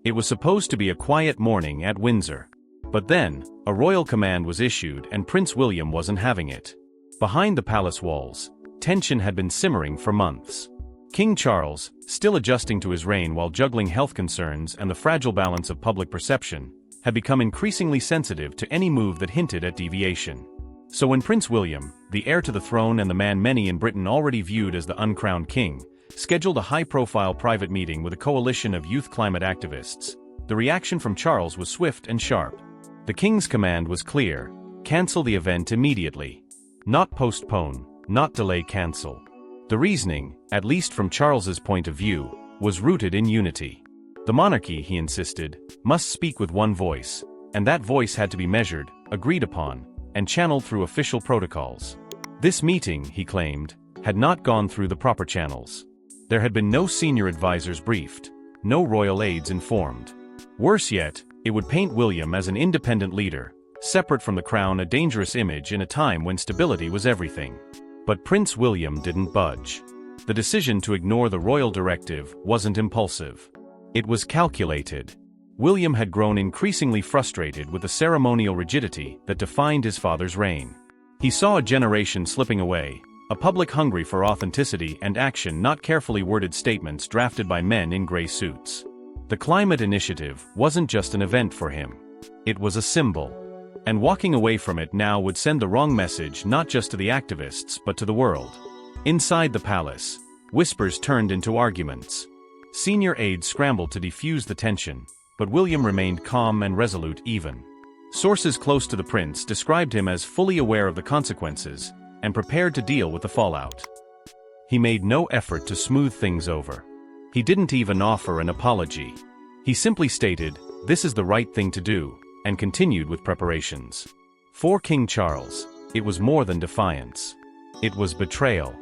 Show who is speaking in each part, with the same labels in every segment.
Speaker 1: It was supposed to be a quiet morning at Windsor. But then, a royal command was issued and Prince William wasn't having it. Behind the palace walls, tension had been simmering for months. King Charles, still adjusting to his reign while juggling health concerns and the fragile balance of public perception, had become increasingly sensitive to any move that hinted at deviation. So when Prince William, the heir to the throne and the man many in Britain already viewed as the uncrowned king, scheduled a high-profile private meeting with a coalition of youth climate activists, the reaction from Charles was swift and sharp. The king's command was clear: cancel the event immediately. Not postpone, not delay, cancel. The reasoning, at least from Charles's point of view, was rooted in unity. The monarchy, he insisted, must speak with one voice, and that voice had to be measured, agreed upon, and channeled through official protocols. This meeting, he claimed, had not gone through the proper channels. There had been no senior advisors briefed, no royal aides informed. Worse yet, it would paint William as an independent leader, separate from the crown, a dangerous image in a time when stability was everything. But Prince William didn't budge. The decision to ignore the royal directive wasn't impulsive. It was calculated. William had grown increasingly frustrated with the ceremonial rigidity that defined his father's reign. He saw a generation slipping away, a public hungry for authenticity and action, not carefully worded statements drafted by men in gray suits. The climate initiative wasn't just an event for him. It was a symbol. And walking away from it now would send the wrong message not just to the activists but to the world. Inside the palace, whispers turned into arguments. Senior aides scrambled to defuse the tension, but William remained calm and resolute even. Sources close to the prince described him as fully aware of the consequences and prepared to deal with the fallout. He made no effort to smooth things over. He didn't even offer an apology. He simply stated, "This is the right thing to do," and continued with preparations. For King Charles, it was more than defiance. It was betrayal.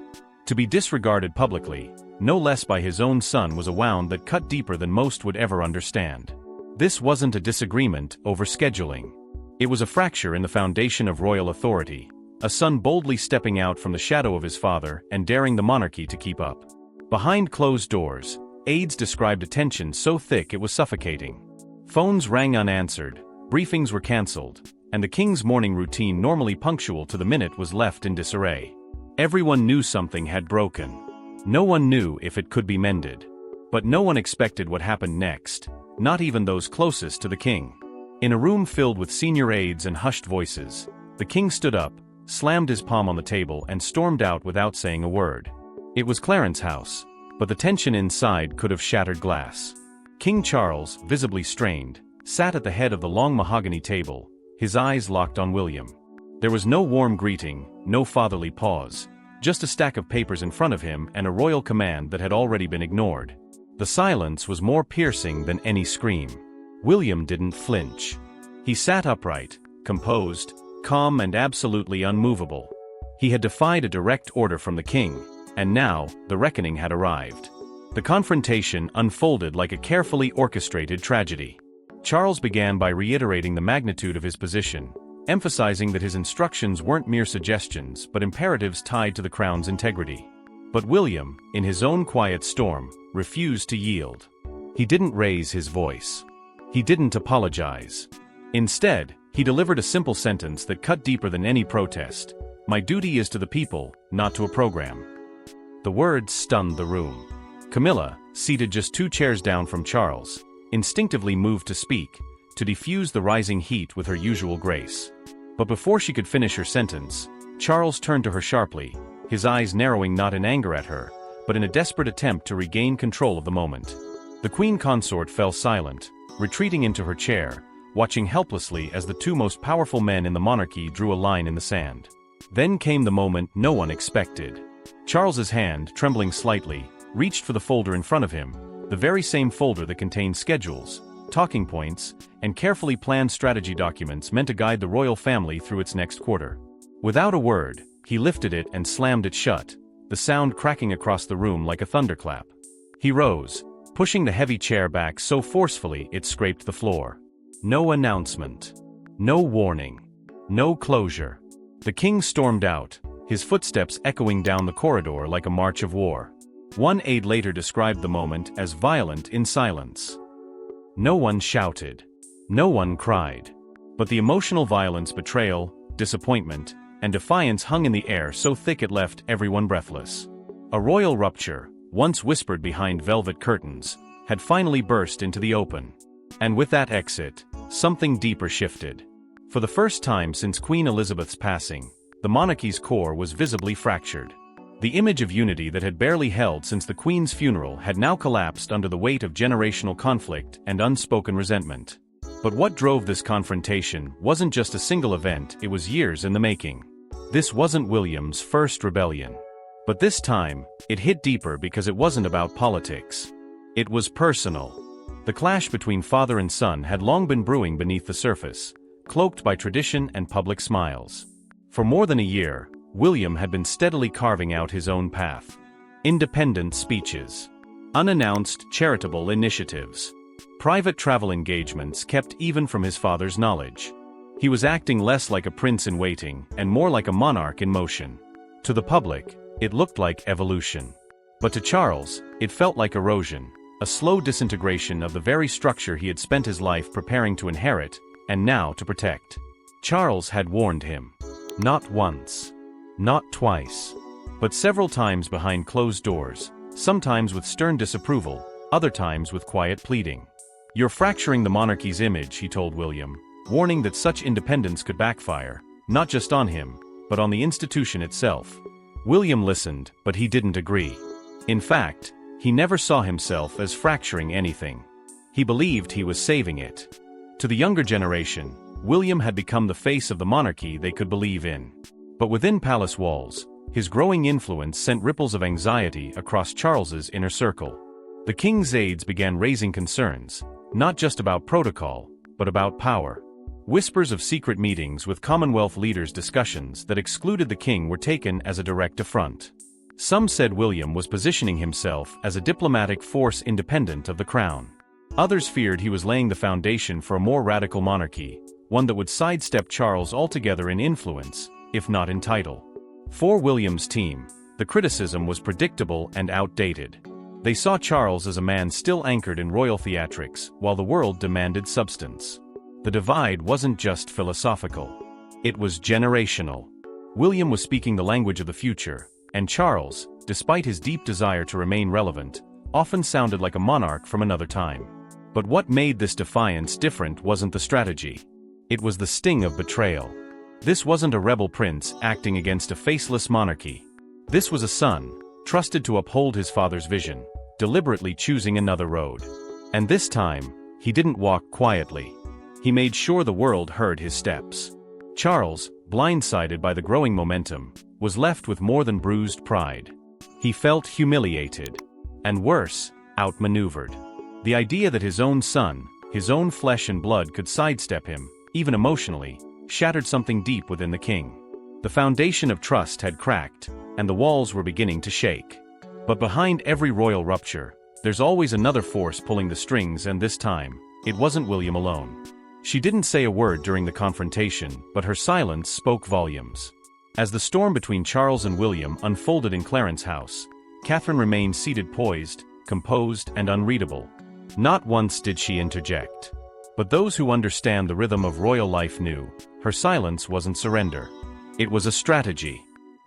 Speaker 1: To be disregarded publicly, no less by his own son, was a wound that cut deeper than most would ever understand. This wasn't a disagreement over scheduling. It was a fracture in the foundation of royal authority, a son boldly stepping out from the shadow of his father and daring the monarchy to keep up. Behind closed doors, aides described a tension so thick it was suffocating. Phones rang unanswered, briefings were cancelled, and the king's morning routine, normally punctual to the minute, was left in disarray. Everyone knew something had broken. No one knew if it could be mended. But no one expected what happened next, not even those closest to the king. In a room filled with senior aides and hushed voices, the king stood up, slammed his palm on the table and stormed out without saying a word. It was Clarence's house, but the tension inside could have shattered glass. King Charles, visibly strained, sat at the head of the long mahogany table, his eyes locked on William. There was no warm greeting, no fatherly pause, just a stack of papers in front of him and a royal command that had already been ignored. The silence was more piercing than any scream. William didn't flinch. He sat upright, composed, calm and absolutely unmovable. He had defied a direct order from the king, and now, the reckoning had arrived. The confrontation unfolded like a carefully orchestrated tragedy. Charles began by reiterating the magnitude of his position, emphasizing that his instructions weren't mere suggestions but imperatives tied to the crown's integrity. But William, in his own quiet storm, refused to yield. He didn't raise his voice. He didn't apologize. Instead, he delivered a simple sentence that cut deeper than any protest: "My duty is to the people, not to a program." The words stunned the room. Camilla, seated just 2 chairs down from Charles, instinctively moved to speak, to diffuse the rising heat with her usual grace. But before she could finish her sentence, Charles turned to her sharply, his eyes narrowing not in anger at her, but in a desperate attempt to regain control of the moment. The queen consort fell silent, retreating into her chair, watching helplessly as the 2 most powerful men in the monarchy drew a line in the sand. Then came the moment no one expected. Charles's hand, trembling slightly, reached for the folder in front of him, the very same folder that contained schedules, talking points, and carefully planned strategy documents meant to guide the royal family through its next quarter. Without a word, he lifted it and slammed it shut, the sound cracking across the room like a thunderclap. He rose, pushing the heavy chair back so forcefully it scraped the floor. No announcement. No warning. No closure. The king stormed out, his footsteps echoing down the corridor like a march of war. One aide later described the moment as violent in silence. No one shouted. No one cried. But the emotional violence, betrayal, disappointment, and defiance hung in the air so thick it left everyone breathless. A royal rupture, once whispered behind velvet curtains, had finally burst into the open. And with that exit, something deeper shifted. For the first time since Queen Elizabeth's passing, the monarchy's core was visibly fractured. The image of unity that had barely held since the Queen's funeral had now collapsed under the weight of generational conflict and unspoken resentment. But what drove this confrontation wasn't just a single event, it was years in the making. This wasn't William's first rebellion. But this time, it hit deeper because it wasn't about politics. It was personal. The clash between father and son had long been brewing beneath the surface, cloaked by tradition and public smiles. For more than a year, William had been steadily carving out his own path. Independent speeches, unannounced charitable initiatives, private travel engagements kept even from his father's knowledge. He was acting less like a prince in waiting and more like a monarch in motion. To the public, it looked like evolution. But to Charles, it felt like erosion, a slow disintegration of the very structure he had spent his life preparing to inherit, and now to protect. Charles had warned him. Not once. Not twice. But several times behind closed doors, sometimes with stern disapproval, other times with quiet pleading. "You're fracturing the monarchy's image," he told William, warning that such independence could backfire, not just on him, but on the institution itself. William listened, but he didn't agree. In fact, he never saw himself as fracturing anything. He believed he was saving it. To the younger generation, William had become the face of the monarchy they could believe in. But within palace walls, his growing influence sent ripples of anxiety across Charles's inner circle. The king's aides began raising concerns, not just about protocol, but about power. Whispers of secret meetings with Commonwealth leaders, discussions that excluded the king, were taken as a direct affront. Some said William was positioning himself as a diplomatic force independent of the crown. Others feared he was laying the foundation for a more radical monarchy, one that would sidestep Charles altogether in influence, if not in title. For William's team, the criticism was predictable and outdated. They saw Charles as a man still anchored in royal theatrics, while the world demanded substance. The divide wasn't just philosophical. It was generational. William was speaking the language of the future, and Charles, despite his deep desire to remain relevant, often sounded like a monarch from another time. But what made this defiance different wasn't the strategy. It was the sting of betrayal. This wasn't a rebel prince acting against a faceless monarchy. This was a son, trusted to uphold his father's vision, deliberately choosing another road. And this time, he didn't walk quietly. He made sure the world heard his steps. Charles, blindsided by the growing momentum, was left with more than bruised pride. He felt humiliated. And worse, outmaneuvered. The idea that his own son, his own flesh and blood, could sidestep him, even emotionally, shattered something deep within the king. The foundation of trust had cracked, and the walls were beginning to shake. But behind every royal rupture, there's always another force pulling the strings, and this time, it wasn't William alone. She didn't say a word during the confrontation, but her silence spoke volumes. As the storm between Charles and William unfolded in Clarence House, Catherine remained seated, poised, composed, and unreadable. Not once did she interject. But those who understand the rhythm of royal life knew, her silence wasn't surrender. It was a strategy.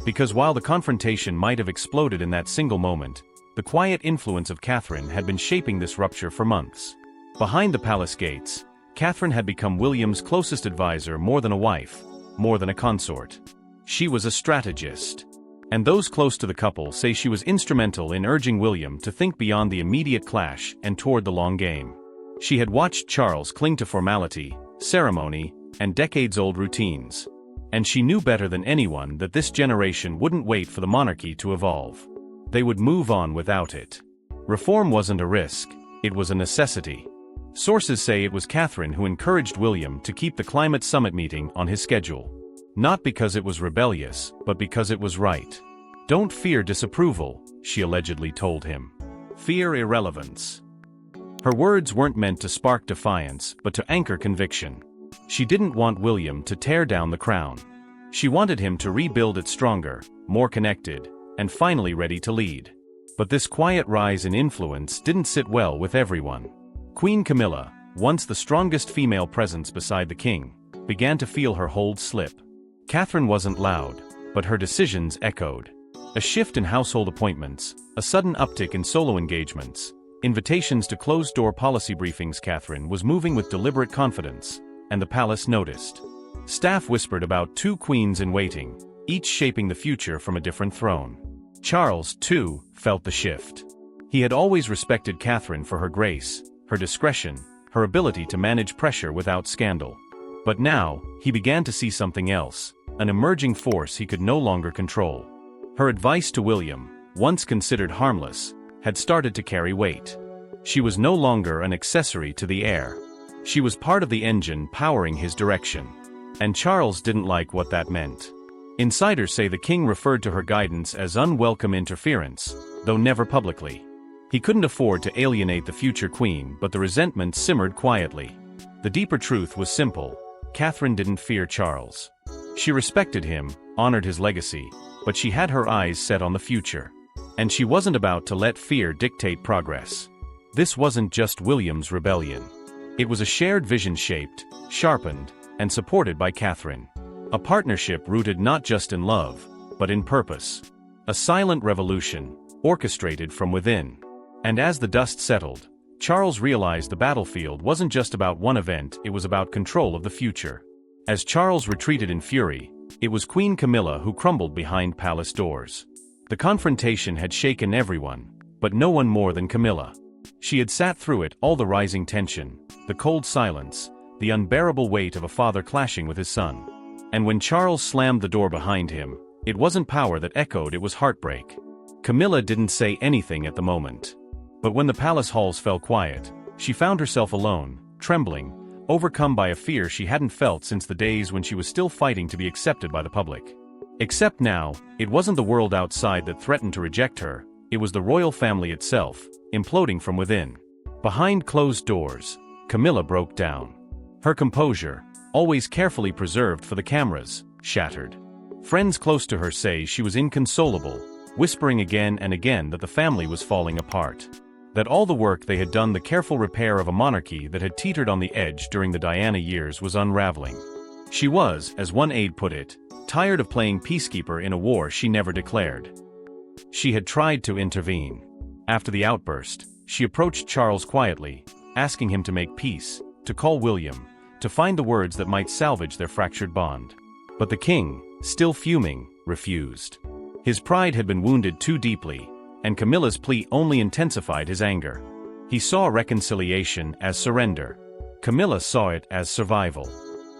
Speaker 1: Because while the confrontation might have exploded in that single moment, the quiet influence of Catherine had been shaping this rupture for months. Behind the palace gates, Catherine had become William's closest advisor, more than a wife, more than a consort. She was a strategist. And those close to the couple say she was instrumental in urging William to think beyond the immediate clash and toward the long game. She had watched Charles cling to formality, ceremony, and decades-old routines. And she knew better than anyone that this generation wouldn't wait for the monarchy to evolve. They would move on without it. Reform wasn't a risk, it was a necessity. Sources say it was Catherine who encouraged William to keep the climate summit meeting on his schedule. Not because it was rebellious, but because it was right. "Don't fear disapproval," she allegedly told him. "Fear irrelevance." Her words weren't meant to spark defiance, but to anchor conviction. She didn't want William to tear down the crown. She wanted him to rebuild it stronger, more connected, and finally ready to lead. But this quiet rise in influence didn't sit well with everyone. Queen Camilla, once the strongest female presence beside the king, began to feel her hold slip. Catherine wasn't loud, but her decisions echoed. A shift in household appointments, a sudden uptick in solo engagements, invitations to closed-door policy briefings. Catherine was moving with deliberate confidence, and the palace noticed. Staff whispered about 2 queens in waiting, each shaping the future from a different throne. Charles, too, felt the shift. He had always respected Catherine for her grace, her discretion, her ability to manage pressure without scandal. But now, he began to see something else, an emerging force he could no longer control. Her advice to William, once considered harmless, had started to carry weight. She was no longer an accessory to the heir. She was part of the engine powering his direction. And Charles didn't like what that meant. Insiders say the king referred to her guidance as unwelcome interference, though never publicly. He couldn't afford to alienate the future queen, but the resentment simmered quietly. The deeper truth was simple: Catherine didn't fear Charles. She respected him, honored his legacy, but she had her eyes set on the future. And she wasn't about to let fear dictate progress. This wasn't just William's rebellion. It was a shared vision shaped, sharpened, and supported by Catherine. A partnership rooted not just in love, but in purpose. A silent revolution, orchestrated from within. And as the dust settled, Charles realized the battlefield wasn't just about one event, it was about control of the future. As Charles retreated in fury, it was Queen Camilla who crumbled behind palace doors. The confrontation had shaken everyone, but no one more than Camilla. She had sat through it, all the rising tension, the cold silence, the unbearable weight of a father clashing with his son. And when Charles slammed the door behind him, it wasn't power that echoed, it was heartbreak. Camilla didn't say anything at the moment. But when the palace halls fell quiet, she found herself alone, trembling, overcome by a fear she hadn't felt since the days when she was still fighting to be accepted by the public. Except now, it wasn't the world outside that threatened to reject her, it was the royal family itself, imploding from within. Behind closed doors, Camilla broke down. Her composure, always carefully preserved for the cameras, shattered. Friends close to her say she was inconsolable, whispering again and again that the family was falling apart. That all the work they had done, the careful repair of a monarchy that had teetered on the edge during the Diana years, was unraveling. She was, as one aide put it, tired of playing peacekeeper in a war she never declared. She had tried to intervene. After the outburst, she approached Charles quietly, asking him to make peace, to call William, to find the words that might salvage their fractured bond. But the king, still fuming, refused. His pride had been wounded too deeply, and Camilla's plea only intensified his anger. He saw reconciliation as surrender. Camilla saw it as survival.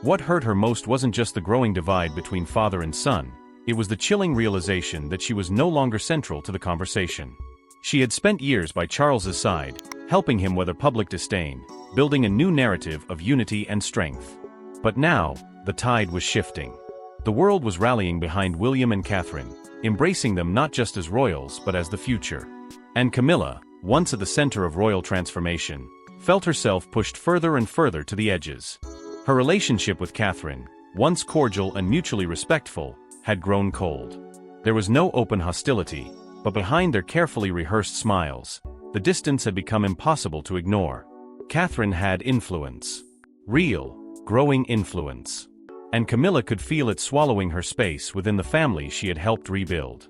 Speaker 1: What hurt her most wasn't just the growing divide between father and son, it was the chilling realization that she was no longer central to the conversation. She had spent years by Charles's side, helping him weather public disdain, building a new narrative of unity and strength. But now, the tide was shifting. The world was rallying behind William and Catherine, embracing them not just as royals but as the future. And Camilla, once at the center of royal transformation, felt herself pushed further and further to the edges. Her relationship with Catherine, once cordial and mutually respectful, had grown cold. There was no open hostility, but behind their carefully rehearsed smiles, the distance had become impossible to ignore. Catherine had influence. Real, growing influence. And Camilla could feel it swallowing her space within the family she had helped rebuild.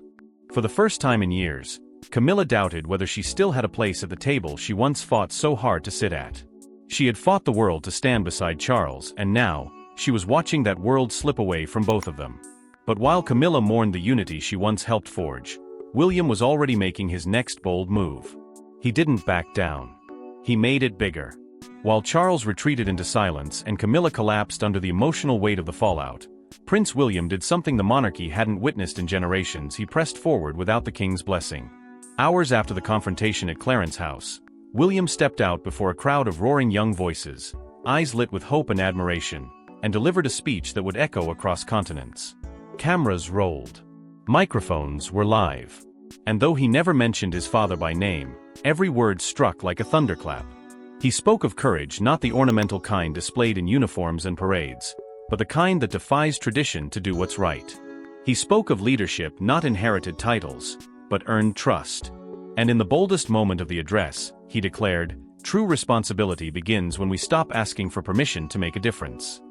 Speaker 1: For the first time in years, Camilla doubted whether she still had a place at the table she once fought so hard to sit at. She had fought the world to stand beside Charles, and now, she was watching that world slip away from both of them. But while Camilla mourned the unity she once helped forge, William was already making his next bold move. He didn't back down. He made it bigger. While Charles retreated into silence and Camilla collapsed under the emotional weight of the fallout, Prince William did something the monarchy hadn't witnessed in generations. He pressed forward without the king's blessing. Hours after the confrontation at Clarence House, William stepped out before a crowd of roaring young voices, eyes lit with hope and admiration, and delivered a speech that would echo across continents. Cameras rolled. Microphones were live. And though he never mentioned his father by name, every word struck like a thunderclap. He spoke of courage, not the ornamental kind displayed in uniforms and parades, but the kind that defies tradition to do what's right. He spoke of leadership, not inherited titles, but earned trust. And in the boldest moment of the address, he declared, True responsibility begins when we stop asking for permission to make a difference.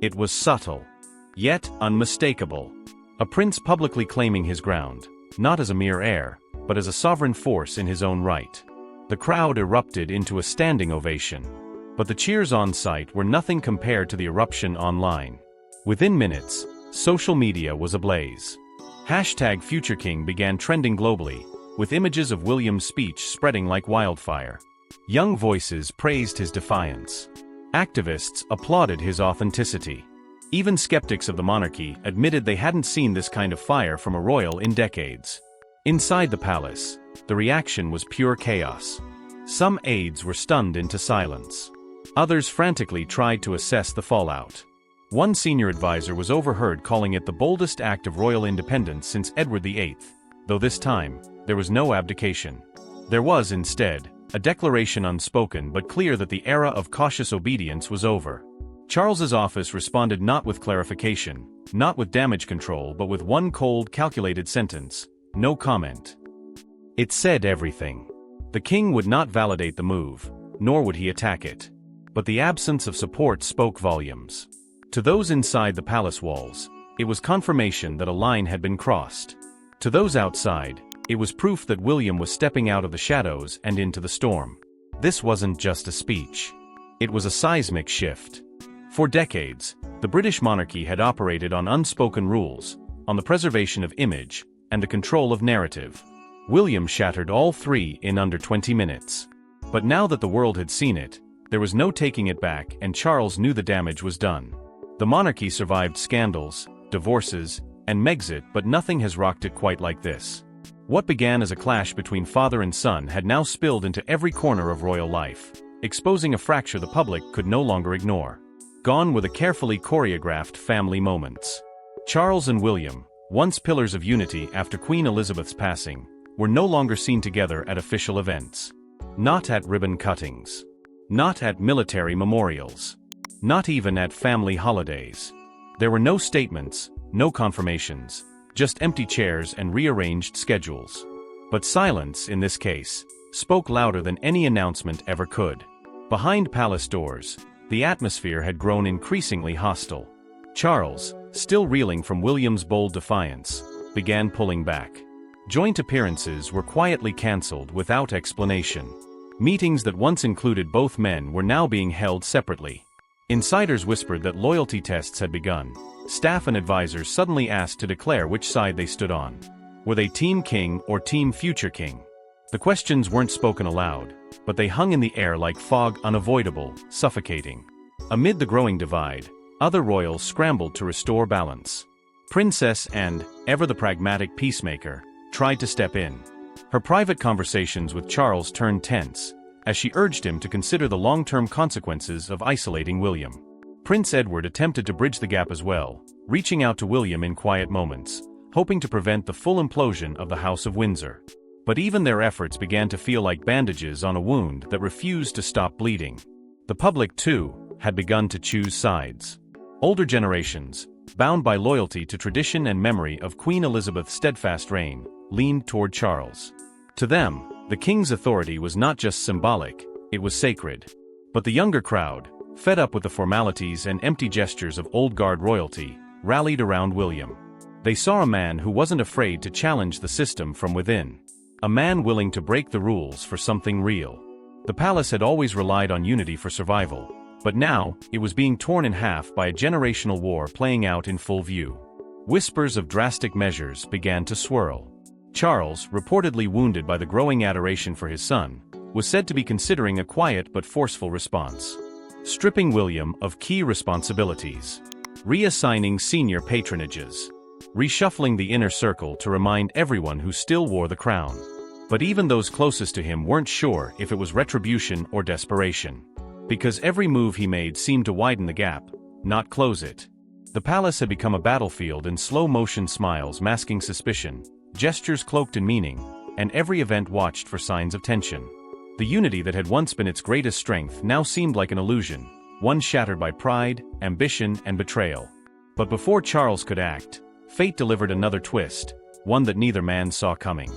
Speaker 1: It was subtle, yet unmistakable. A prince publicly claiming his ground, not as a mere heir, but as a sovereign force in his own right. The crowd erupted into a standing ovation. But the cheers on site were nothing compared to the eruption online. Within minutes, social media was ablaze. #FutureKing began trending globally, with images of William's speech spreading like wildfire. Young voices praised his defiance. Activists applauded his authenticity. Even skeptics of the monarchy admitted they hadn't seen this kind of fire from a royal in decades. Inside the palace, the reaction was pure chaos. Some aides were stunned into silence. Others frantically tried to assess the fallout. One senior advisor was overheard calling it the boldest act of royal independence since Edward VIII, though this time, there was no abdication. There was, instead, a declaration unspoken but clear that the era of cautious obedience was over. Charles's office responded not with clarification, not with damage control, but with one cold, calculated sentence: no comment. It said everything. The king would not validate the move, nor would he attack it. But the absence of support spoke volumes. To those inside the palace walls, it was confirmation that a line had been crossed. To those outside, it was proof that William was stepping out of the shadows and into the storm. This wasn't just a speech. It was a seismic shift. For decades, the British monarchy had operated on unspoken rules, on the preservation of image, and the control of narrative. William shattered all three in under 20 minutes. But now that the world had seen it, there was no taking it back, and Charles knew the damage was done. The monarchy survived scandals, divorces, and Megxit, but nothing has rocked it quite like this. What began as a clash between father and son had now spilled into every corner of royal life, exposing a fracture the public could no longer ignore. Gone were the carefully choreographed family moments. Charles and William, once pillars of unity after Queen Elizabeth's passing, were no longer seen together at official events. Not at ribbon cuttings. Not at military memorials. Not even at family holidays. There were no statements, no confirmations, just empty chairs and rearranged schedules. But silence, in this case, spoke louder than any announcement ever could. Behind palace doors, the atmosphere had grown increasingly hostile. Charles, still reeling from William's bold defiance, began pulling back. Joint appearances were quietly cancelled without explanation. Meetings that once included both men were now being held separately. Insiders whispered that loyalty tests had begun. Staff and advisors suddenly asked to declare which side they stood on. Were they Team King or Team Future King? The questions weren't spoken aloud, but they hung in the air like fog, unavoidable, suffocating. Amid the growing divide, other royals scrambled to restore balance. Princess Anne, ever the pragmatic peacemaker, tried to step in. Her private conversations with Charles turned tense, as she urged him to consider the long-term consequences of isolating William. Prince Edward attempted to bridge the gap as well, reaching out to William in quiet moments, hoping to prevent the full implosion of the House of Windsor. But even their efforts began to feel like bandages on a wound that refused to stop bleeding. The public, too, had begun to choose sides. Older generations, bound by loyalty to tradition and memory of Queen Elizabeth's steadfast reign, leaned toward Charles. To them, the king's authority was not just symbolic, it was sacred. But the younger crowd, fed up with the formalities and empty gestures of old-guard royalty, rallied around William. They saw a man who wasn't afraid to challenge the system from within. A man willing to break the rules for something real. The palace had always relied on unity for survival, but now, it was being torn in half by a generational war playing out in full view. Whispers of drastic measures began to swirl. Charles, reportedly wounded by the growing adoration for his son, was said to be considering a quiet but forceful response. Stripping William of key responsibilities. Reassigning senior patronages. Reshuffling the inner circle to remind everyone who still wore the crown. But even those closest to him weren't sure if it was retribution or desperation. Because every move he made seemed to widen the gap, not close it. The palace had become a battlefield, in slow-motion smiles masking suspicion, gestures cloaked in meaning, and every event watched for signs of tension. The unity that had once been its greatest strength now seemed like an illusion, one shattered by pride, ambition, and betrayal. But before Charles could act, fate delivered another twist, one that neither man saw coming.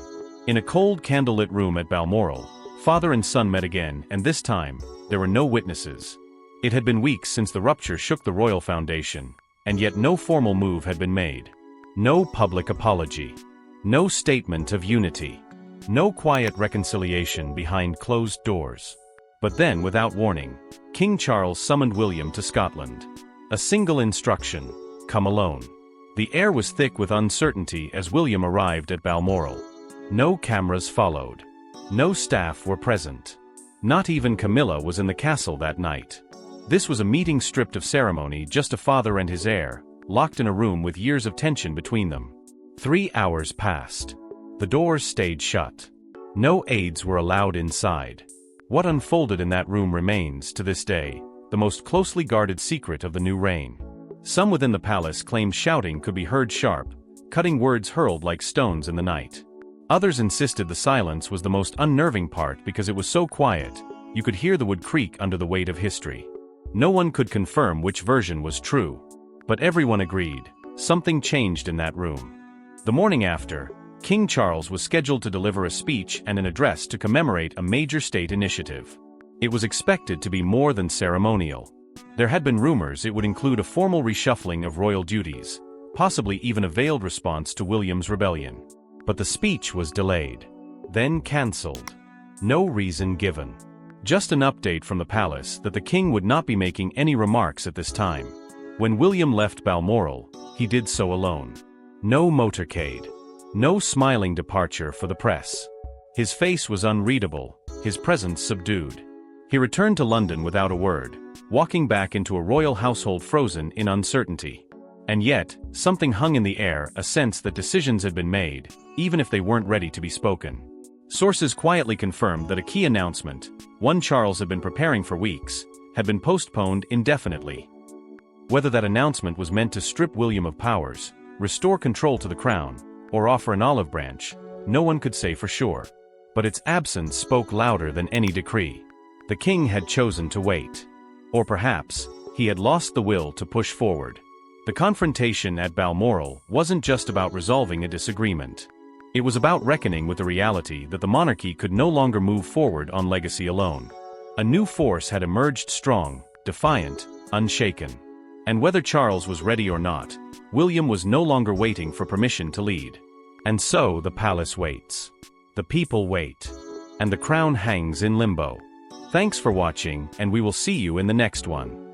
Speaker 1: In a cold candlelit room at Balmoral, Father and son met again, and this time, there were no witnesses. It had been weeks since the rupture shook the royal foundation, and yet no formal move had been made. No public apology. No statement of unity. No quiet reconciliation behind closed doors. But then, without warning, King Charles summoned William to Scotland. A single instruction: come alone. The air was thick with uncertainty as William arrived at Balmoral. No cameras followed. No staff were present. Not even Camilla was in the castle that night. This was a meeting stripped of ceremony, just a father and his heir, locked in a room with years of tension between them. 3 hours passed. The doors stayed shut. No aides were allowed inside. What unfolded in that room remains, to this day, the most closely guarded secret of the new reign. Some within the palace claimed shouting could be heard sharp, cutting words hurled like stones in the night. Others insisted the silence was the most unnerving part because it was so quiet, you could hear the wood creak under the weight of history. No one could confirm which version was true. But everyone agreed, something changed in that room. The morning after, King Charles was scheduled to deliver a speech and an address to commemorate a major state initiative. It was expected to be more than ceremonial. There had been rumors it would include a formal reshuffling of royal duties, possibly even a veiled response to William's rebellion. But the speech was delayed, then cancelled. No reason given. Just an update from the palace that the king would not be making any remarks at this time. When William left Balmoral, he did so alone. No motorcade. No smiling departure for the press. His face was unreadable, his presence subdued. He returned to London without a word, walking back into a royal household frozen in uncertainty. And yet, something hung in the air, a sense that decisions had been made, even if they weren't ready to be spoken. Sources quietly confirmed that a key announcement, one Charles had been preparing for weeks, had been postponed indefinitely. Whether that announcement was meant to strip William of powers, restore control to the crown, or offer an olive branch, no one could say for sure. But its absence spoke louder than any decree. The king had chosen to wait. Or perhaps, he had lost the will to push forward. The confrontation at Balmoral wasn't just about resolving a disagreement. It was about reckoning with the reality that the monarchy could no longer move forward on legacy alone. A new force had emerged strong, defiant, unshaken. And whether Charles was ready or not, William was no longer waiting for permission to lead. And so the palace waits. The people wait. And the crown hangs in limbo. Thanks for watching, and we will see you in the next one.